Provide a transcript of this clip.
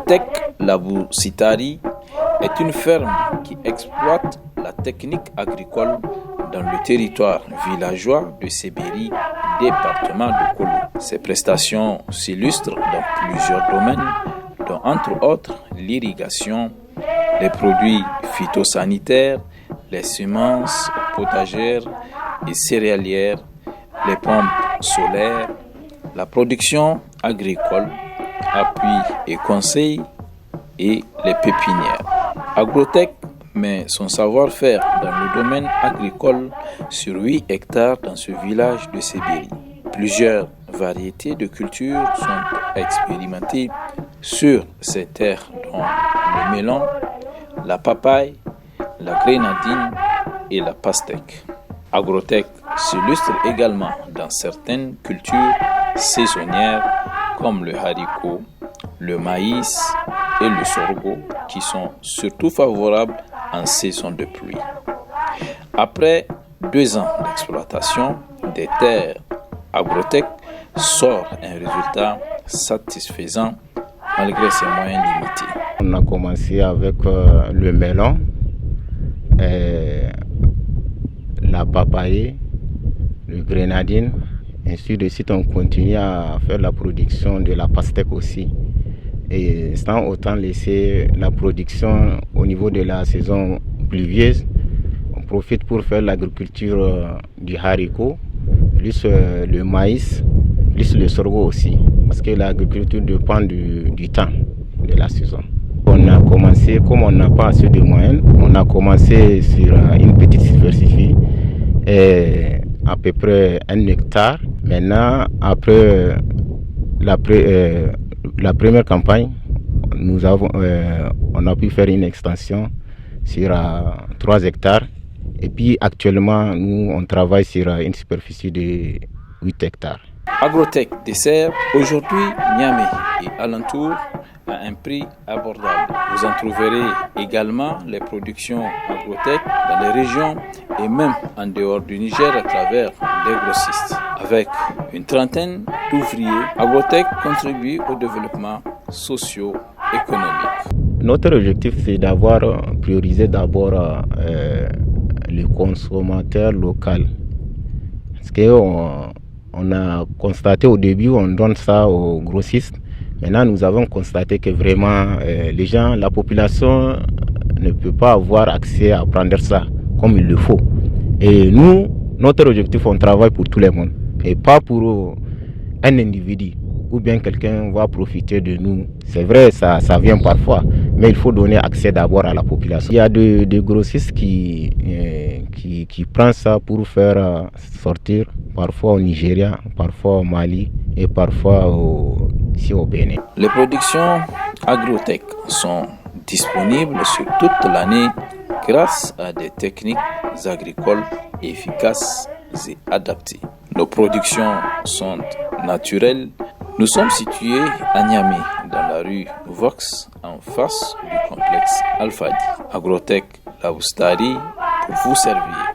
Agrotech Labou-Sitari est une ferme qui exploite la technique agricole dans le territoire villageois de Sébéri, département de Kolo. Ces prestations s'illustrent dans plusieurs domaines, dont entre autres l'irrigation, les produits phytosanitaires, les semences potagères et céréalières, les pompes solaires, la production agricole, appui et conseil et les pépinières. Agrotech met son savoir-faire dans le domaine agricole sur 8 hectares dans ce village de Sébéri. Plusieurs variétés de cultures sont expérimentées sur ces terres dont le melon, la papaye, la grenadine et la pastèque. Agrotech s'illustre également dans certaines cultures saisonnières comme le haricot, le maïs et le sorgho qui sont surtout favorables en saison de pluie. Après 2 ans d'exploitation des terres, Agrotech sort un résultat satisfaisant malgré ses moyens limités. On a commencé avec le melon, la papaye, le grenadine. Ainsi de suite, on continue à faire la production de la pastèque aussi. Et sans autant laisser la production au niveau de la saison pluvieuse, on profite pour faire l'agriculture du haricot, plus le maïs, plus le sorgho aussi. Parce que l'agriculture dépend du temps de la saison. On a commencé, comme on n'a pas assez de moyens, on a commencé sur une petite superficie, à peu près 1 hectare. Maintenant, après la première campagne, on a pu faire une extension sur 3 hectares. Et puis actuellement, nous, on travaille sur une superficie de 8 hectares. Agrotech dessert aujourd'hui Niamey et alentour à un prix abordable. Vous en trouverez également les productions Agrotech dans les régions et même en dehors du Niger à travers des grossistes. Avec une trentaine d'ouvriers, Agrotech contribue au développement socio-économique. Notre objectif, c'est d'avoir priorisé d'abord le consommateur local. Parce qu'on a constaté au début, on donne ça aux grossistes. Maintenant, nous avons constaté que vraiment, les gens, la population ne peut pas avoir accès à prendre ça comme il le faut. Et nous, notre objectif, on travaille pour tout le monde et pas pour un individu ou bien quelqu'un va profiter de nous. C'est vrai, ça vient parfois, mais il faut donner accès d'abord à la population. Il y a des grossistes qui prennent ça pour faire sortir, parfois au Nigeria, parfois au Mali et parfois ici au Bénin. Les productions Agrotech sont disponibles sur toute l'année grâce à des techniques agricoles efficaces et adaptées. Nos productions sont naturelles. Nous sommes situés à Niamey, dans la rue Vox, en face du complexe Alfadi. Agrotech Labou-Sitari pour vous servir.